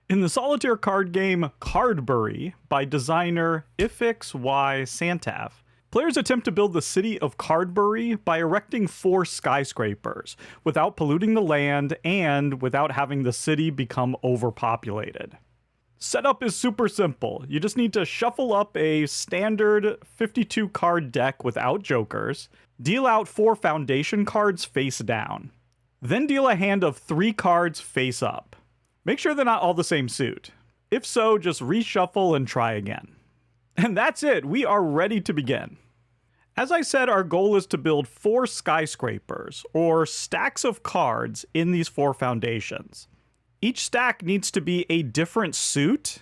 In the solitaire card game Cardbury by designer Iffix Y Santaph, players attempt to build the city of Cardbury by erecting 4 skyscrapers without polluting the land and without having the city become overpopulated. Setup is super simple. You just need to shuffle up a standard 52 card deck without jokers, deal out 4 foundation cards face down, then deal a hand of 3 cards face up. Make sure they're not all the same suit. If so, just reshuffle and try again. And that's it, we are ready to begin. As I said, our goal is to build 4 skyscrapers, or stacks of cards, in these 4 foundations. Each stack needs to be a different suit,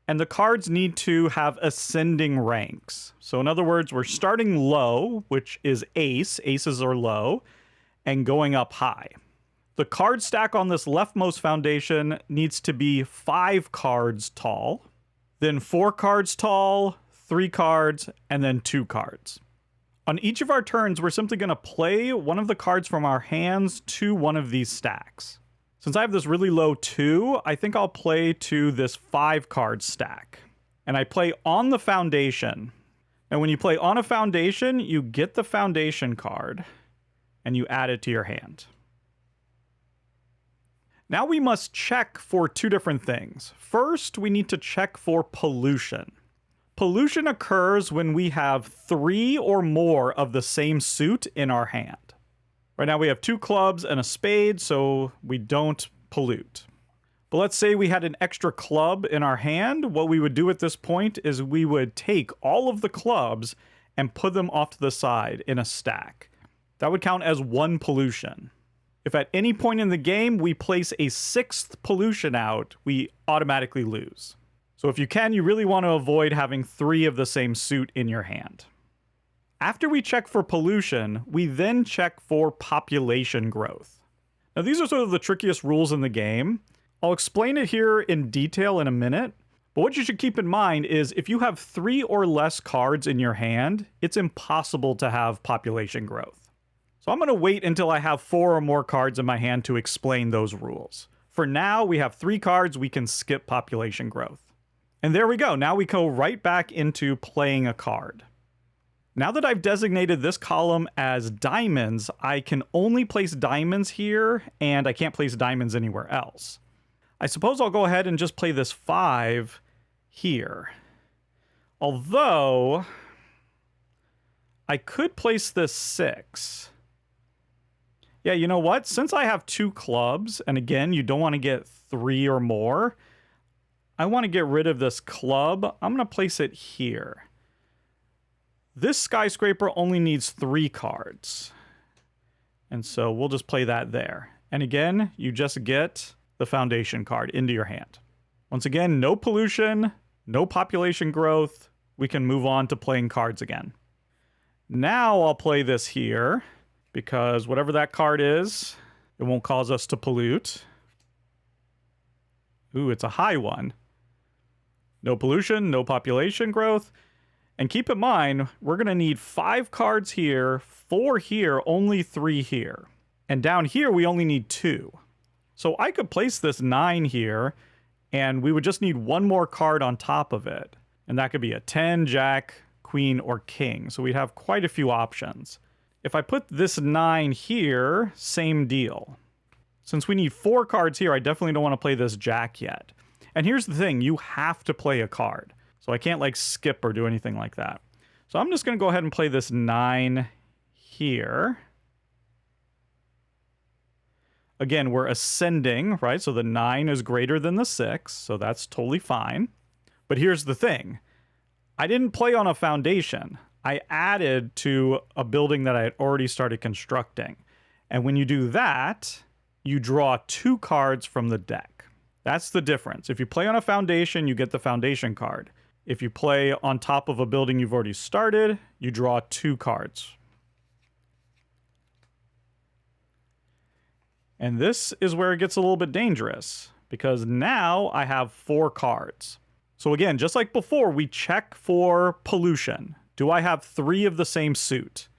and the cards need to have ascending ranks. So in other words, we're starting low, which is ace, aces are low, and going up high. The card stack on this leftmost foundation needs to be 5 cards tall, then 4 cards tall, 3 cards, and then 2 cards. On each of our turns, we're simply going to play one of the cards from our hands to one of these stacks. Since I have this really low 2, I think I'll play to this 5 card stack. And I play on the foundation. And when you play on a foundation, you get the foundation card and you add it to your hand. Now we must check for 2 different things. First, we need to check for pollution. Pollution occurs when we have 3 or more of the same suit in our hand. Right now we have 2 clubs and a spade, so we don't pollute. But let's say we had an extra club in our hand. What we would do at this point is we would take all of the clubs and put them off to the side in a stack. That would count as 1 pollution. If at any point in the game we place a 6th pollution out, we automatically lose. So if you can, you really want to avoid having 3 of the same suit in your hand. After we check for pollution, we then check for population growth. Now these are sort of the trickiest rules in the game. I'll explain it here in detail in a minute, but what you should keep in mind is if you have 3 or less cards in your hand, it's impossible to have population growth. So I'm going to wait until I have 4 or more cards in my hand to explain those rules. For now, we have 3 cards, we can skip population growth. And there we go, now we go right back into playing a card. Now that I've designated this column as diamonds, I can only place diamonds here, and I can't place diamonds anywhere else. I suppose I'll go ahead and just play this 5 here. Although, I could place this 6. Yeah, you know what? Since I have 2 clubs, and again, you don't want to get 3 or more, I want to get rid of this club. I'm going to place it here. This skyscraper only needs 3 cards. And so we'll just play that there. And again, you just get the foundation card into your hand. Once again, no pollution, no population growth. We can move on to playing cards again. Now I'll play this here, because whatever that card is, it won't cause us to pollute. Ooh, it's a high one. No pollution, no population growth. And keep in mind, we're going to need 5 cards here, 4 here, only 3 here. And down here, we only need 2. So I could place this 9 here, and we would just need 1 more card on top of it. And that could be a 10, jack, queen, or king. So we'd have quite a few options. If I put this 9 here, same deal. Since we need 4 cards here, I definitely don't want to play this jack yet. And here's the thing, you have to play a card. So I can't like skip or do anything like that. So I'm just going to go ahead and play this 9 here. Again, we're ascending, right? So the 9 is greater than the 6, so that's totally fine. But here's the thing. I didn't play on a foundation. I added to a building that I had already started constructing. And when you do that, you draw 2 cards from the deck. That's the difference. If you play on a foundation, you get the foundation card. If you play on top of a building you've already started, you draw 2 cards. And this is where it gets a little bit dangerous, because now I have 4 cards. So again, just like before, we check for pollution. Do I have 3 of the same suit?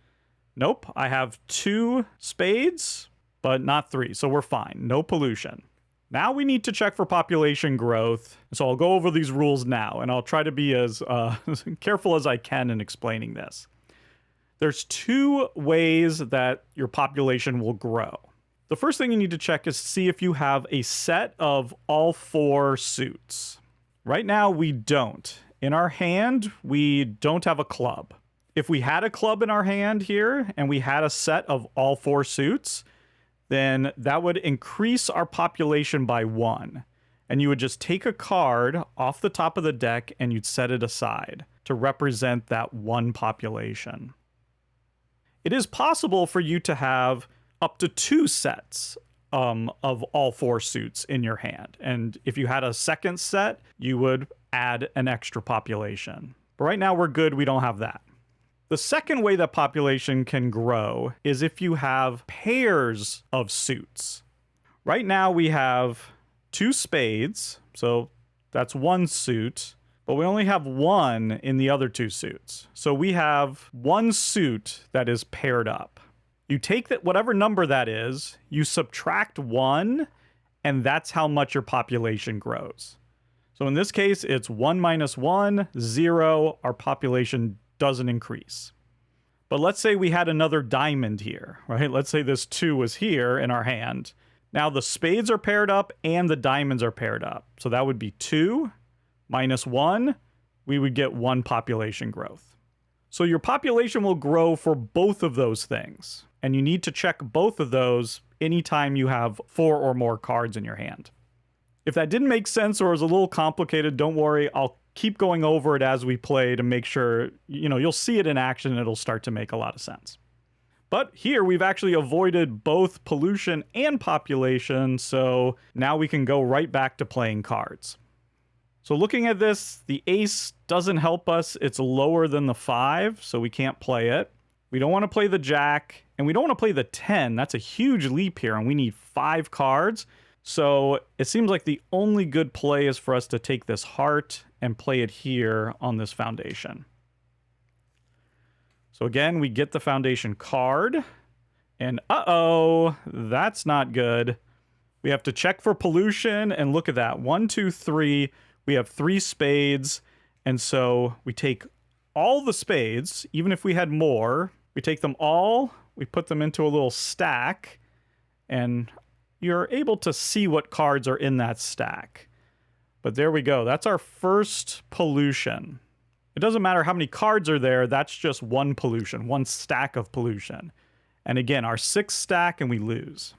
Nope, I have 2 spades, but not 3, so we're fine. No pollution. Now we need to check for population growth. So I'll go over these rules now, and I'll try to be as careful as I can in explaining this. There's two ways that your population will grow. The first thing you need to check is to see if you have a set of all 4 suits. Right now, we don't. In our hand, we don't have a club. If we had a club in our hand here, and we had a set of all 4 suits, then that would increase our population by 1. And you would just take a card off the top of the deck and you'd set it aside to represent that 1 population. It is possible for you to have up to 2 sets of all 4 suits in your hand. And if you had a second set, you would add an extra population. But right now we're good, we don't have that. The second way that population can grow is if you have pairs of suits. Right now we have 2 spades, so that's 1 suit, but we only have 1 in the other 2 suits. So we have 1 suit that is paired up. You take that whatever number that is, you subtract 1, and that's how much your population grows. So in this case, it's 1 minus 1, 0, our population doesn't increase. But let's say we had another diamond here, right? Let's say this 2 was here in our hand. Now the spades are paired up and the diamonds are paired up. So that would be 2 minus 1. We would get 1 population growth. So your population will grow for both of those things. And you need to check both of those anytime you have 4 or more cards in your hand. If that didn't make sense or is a little complicated, don't worry. I'll keep going over it as we play to make sure, you'll see it in action and it'll start to make a lot of sense. But here we've actually avoided both pollution and population, so now we can go right back to playing cards. So looking at this, the ace doesn't help us. It's lower than the 5, so we can't play it. We don't want to play the jack, and we don't want to play the 10. That's a huge leap here, and we need 5 cards. So it seems like the only good play is for us to take this heart and play it here on this foundation. So again, we get the foundation card, and uh-oh, that's not good. We have to check for pollution, and look at that. 1, 2, 3. We have 3 spades, and so we take all the spades, even if we had more. We take them all, we put them into a little stack, and you're able to see what cards are in that stack. But there we go. That's our first pollution. It doesn't matter how many cards are there. That's just 1 pollution, 1 stack of pollution. And again, our 6th stack, and we lose.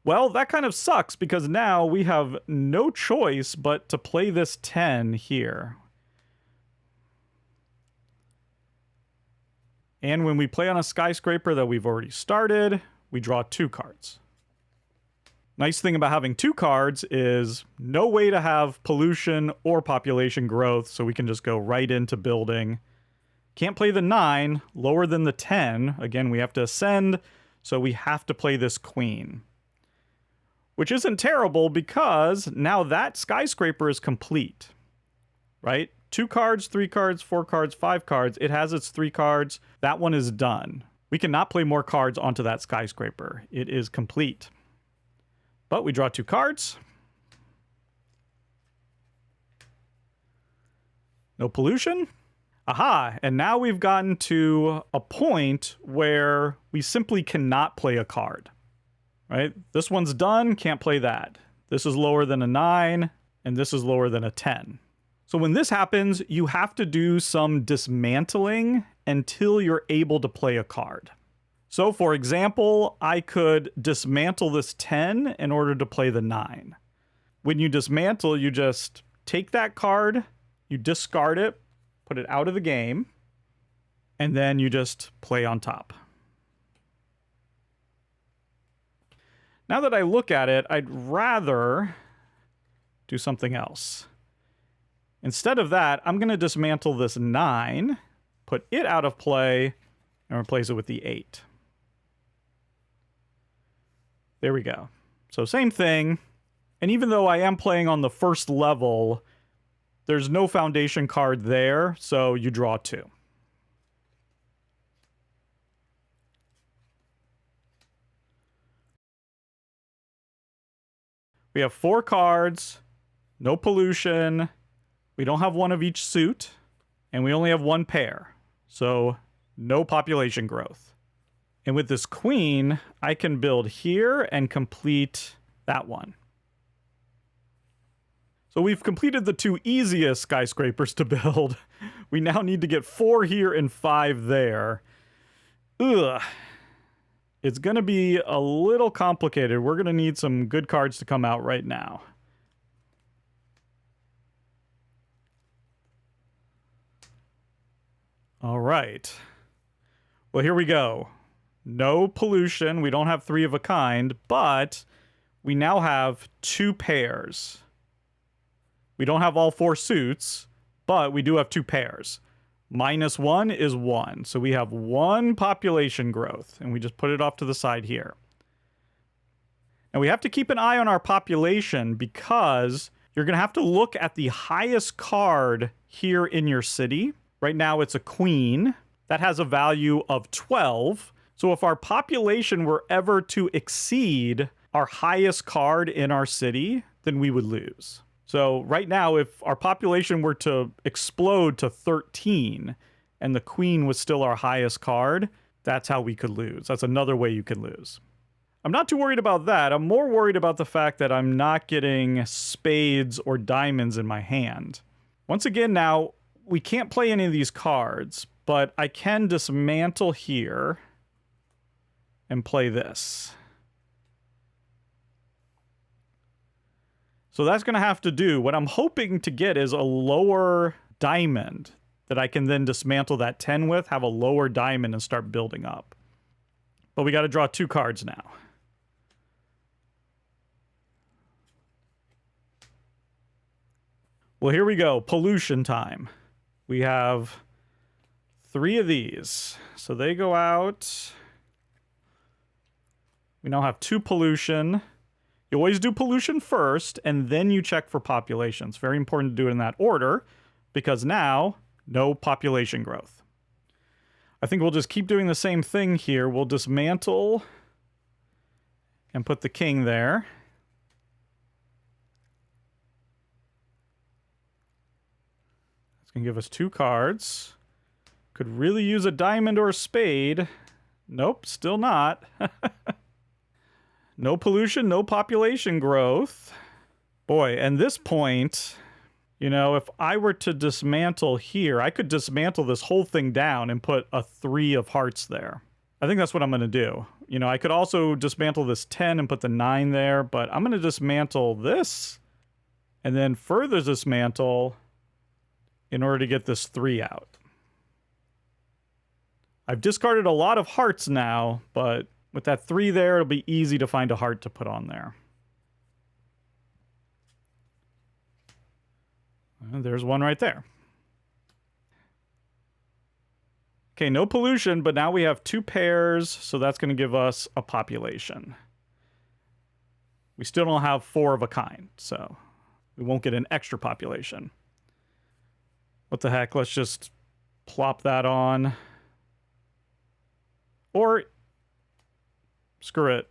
Well, that kind of sucks because now we have no choice but to play this 10 here. And when we play on a skyscraper that we've already started, we draw 2 cards. Nice thing about having 2 cards is no way to have pollution or population growth, so we can just go right into building. Can't play the 9, lower than the 10. Again, we have to ascend, so we have to play this queen. Which isn't terrible because now that skyscraper is complete, right? 2 cards, 3 cards, 4 cards, 5 cards. It has its 3 cards. That one is done. We cannot play more cards onto that skyscraper. It is complete. But we draw 2 cards. No pollution. Aha, and now we've gotten to a point where we simply cannot play a card. Right? This one's done, can't play that. This is lower than a 9, and this is lower than a 10. So when this happens, you have to do some dismantling until you're able to play a card. So for example, I could dismantle this 10 in order to play the 9. When you dismantle, you just take that card, you discard it, put it out of the game, and then you just play on top. Now that I look at it, I'd rather do something else. Instead of that, I'm going to dismantle this 9, put it out of play, and replace it with the 8. There we go. So same thing. And even though I am playing on the first level, there's no foundation card there, so you draw 2. We have 4 cards, no pollution, we don't have one of each suit, and we only have 1 pair. So no population growth. And with this queen, I can build here and complete that one. So we've completed the 2 easiest skyscrapers to build. We now need to get 4 here and 5 there. Ugh. It's going to be a little complicated. We're going to need some good cards to come out right now. All right. Well, here we go. No pollution. We don't have 3 of a kind, but we now have 2 pairs. We don't have all 4 suits, but we do have 2 pairs. -1 is 1. So we have 1 population growth, and we just put it off to the side here. And we have to keep an eye on our population because you're going to have to look at the highest card here in your city. Right now it's a queen. That has a value of 12. So if our population were ever to exceed our highest card in our city, then we would lose. So right now, if our population were to explode to 13 and the queen was still our highest card, that's how we could lose. That's another way you can lose. I'm not too worried about that. I'm more worried about the fact that I'm not getting spades or diamonds in my hand. Once again, now, we can't play any of these cards, but I can dismantle here and play this. So that's going to have to do. What I'm hoping to get is a lower diamond that I can then dismantle that 10 with, have a lower diamond, and start building up. But we got to draw 2 cards now. Well, here we go. Pollution time. We have 3 of these. So they go out. We now have 2 pollution. You always do pollution first, and then you check for population. It's very important to do it in that order, because now, no population growth. I think we'll just keep doing the same thing here. We'll dismantle and put the king there. That's going to give us 2 cards. Could really use a diamond or a spade. Nope, still not. No pollution, no population growth. Boy, and this point, you know, if I were to dismantle here, I could dismantle this whole thing down and put a 3 of hearts there. I think that's what I'm going to do. You know, I could also dismantle this 10 and put the 9 there, but I'm going to dismantle this and then further dismantle in order to get this 3 out. I've discarded a lot of hearts now, but with that 3 there, it'll be easy to find a heart to put on there. And there's one right there. Okay, no pollution, but now we have 2 pairs, so that's going to give us a population. We still don't have 4 of a kind, so we won't get an extra population. What the heck? Let's just plop that on. Or screw it.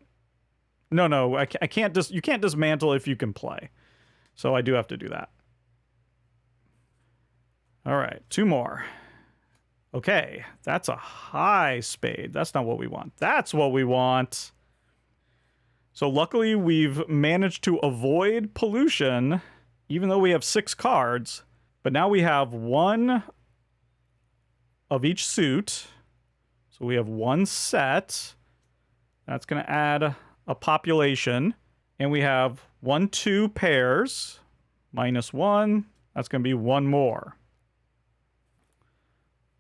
No, I can't you can't dismantle if you can play. So I do have to do that. All right, 2 more. Okay, that's a high spade. That's not what we want. That's what we want. So luckily we've managed to avoid pollution, even though we have 6 cards. But now we have 1 of each suit. So we have 1 set. That's going to add a population. And we have 1, 2 pairs. -1. That's going to be 1 more.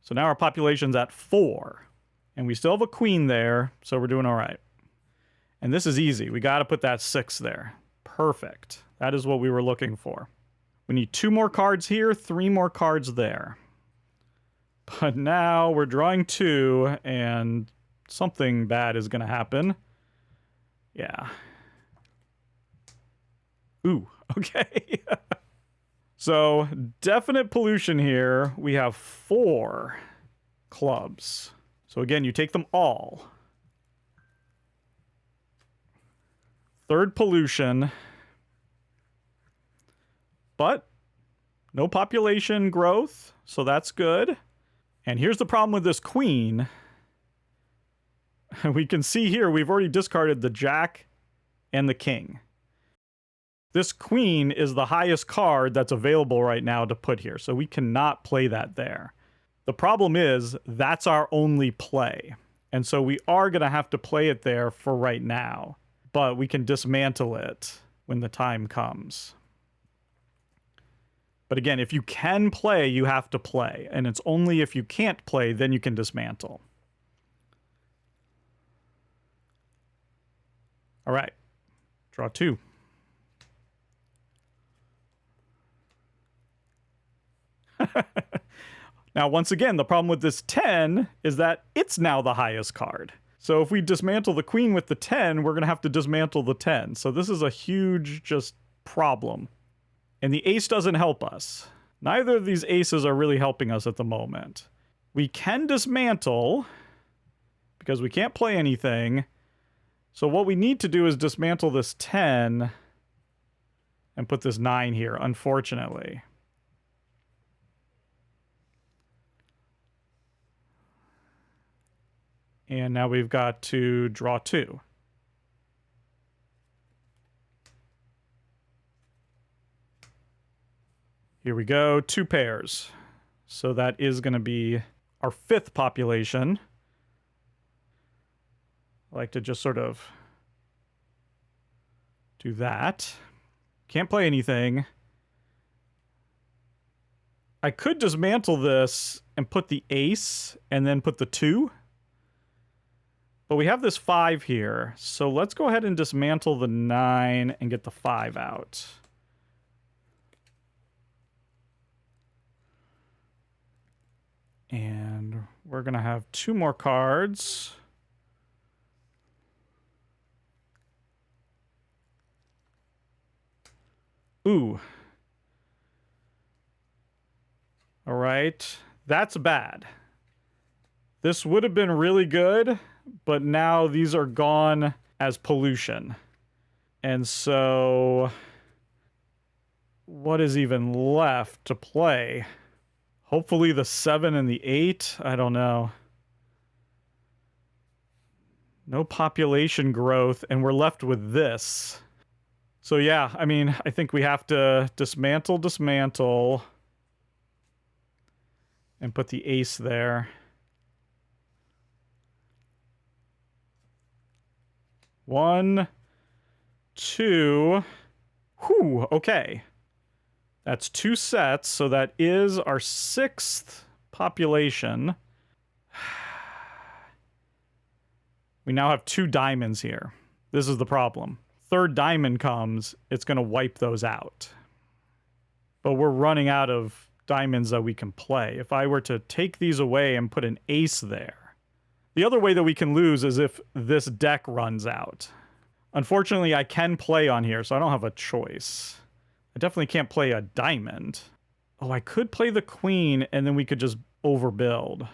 So now our population's at 4. And we still have a queen there, so we're doing all right. And this is easy. We got to put that 6 there. Perfect. That is what we were looking for. We need 2 more cards here, 3 more cards there. But now we're drawing 2, and something bad is going to happen. Yeah. Ooh, okay. So, definite pollution here. We have 4 clubs. So again, you take them all. 3rd pollution. but no population growth, so that's good. And here's the problem with this queen. We can see here we've already discarded the jack and the king. This queen is the highest card that's available right now to put here, so we cannot play that there. The problem is that's our only play, and so we are going to have to play it there for right now, but we can dismantle it when the time comes. But again, if you can play, you have to play, and it's only if you can't play, then you can dismantle. All right, draw 2. Now, once again, the problem with this 10 is that it's now the highest card. So if we dismantle the queen with the 10, we're going to have to dismantle the 10. So this is a huge just problem. And the ace doesn't help us. Neither of these aces are really helping us at the moment. We can dismantle because we can't play anything. So what we need to do is dismantle this 10 and put this 9 here, unfortunately. And now we've got to draw 2. Here we go, 2 pairs. So that is going to be our 5th population. I like to just sort of do that. Can't play anything. I could dismantle this and put the ace and then put the 2. But we have this 5 here, so let's go ahead and dismantle the 9 and get the 5 out. And we're going to have 2 more cards. Ooh. All right, that's bad. This would have been really good, but now these are gone as pollution. And so what is even left to play? Hopefully the 7 and the 8. I don't know. No population growth, and we're left with this. So yeah, I mean, I think we have to dismantle, and put the ace there. 1, 2. Whew, okay. That's 2 sets, so that is our 6th population. We now have 2 diamonds here. This is the problem. 3rd diamond comes, it's going to wipe those out. But we're running out of diamonds that we can play. If I were to take these away and put an ace there. The other way that we can lose is if this deck runs out. Unfortunately, I can play on here, so I don't have a choice. I definitely can't play a diamond. Oh, I could play the queen, and then we could just overbuild.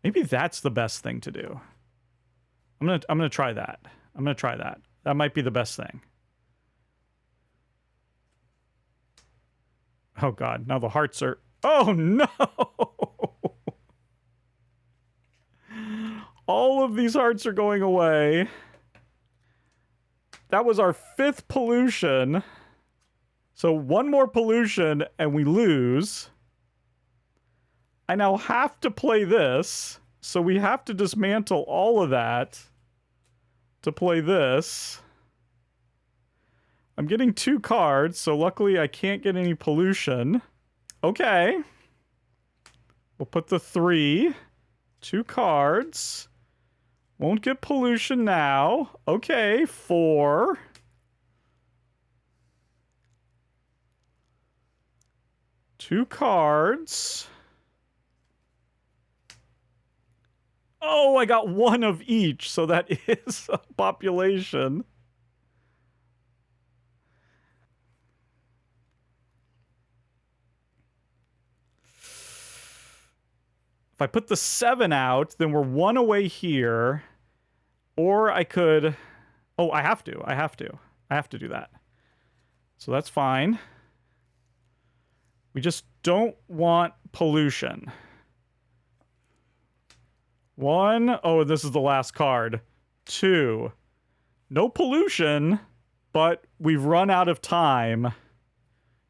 Maybe that's the best thing to do. I'm gonna try that. I'm gonna try that. That might be the best thing. Oh god, now the hearts are... Oh no! All of these hearts are going away. That was our 5th pollution. So 1 more pollution and we lose. I now have to play this. So we have to dismantle all of that to play this. I'm getting 2 cards, so luckily I can't get any pollution. Okay. We'll put the 3. 2 cards. Won't get pollution now. Okay, 4. Two cards. Oh, I got 1 of each, so that is a population. If I put the 7 out, then we're 1 away here. Or I could... Oh, I have to do that. So that's fine. We just don't want pollution. 1, oh, this is the last card. 2, no pollution, but we've run out of time.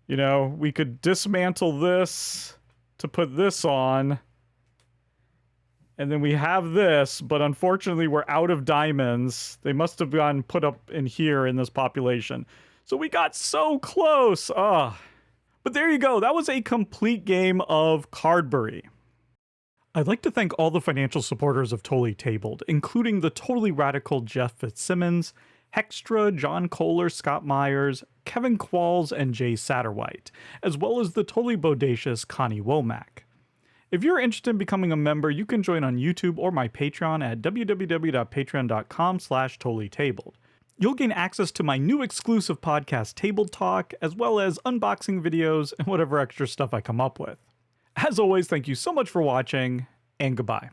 You know, we could dismantle this to put this on. And then we have this, but unfortunately we're out of diamonds. They must have gotten put up in here in this population. So we got so close. But there you go. That was a complete game of Cardbury. I'd like to thank all the financial supporters of Totally Tabled, including the totally radical Jeff Fitzsimmons, Hextra, John Kohler, Scott Myers, Kevin Qualls, and Jay Satterwhite, as well as the totally bodacious Connie Womack. If you're interested in becoming a member, you can join on YouTube or my Patreon at www.patreon.com/totallytabled. You'll gain access to my new exclusive podcast, Table Talk, as well as unboxing videos and whatever extra stuff I come up with. As always, thank you so much for watching, and goodbye.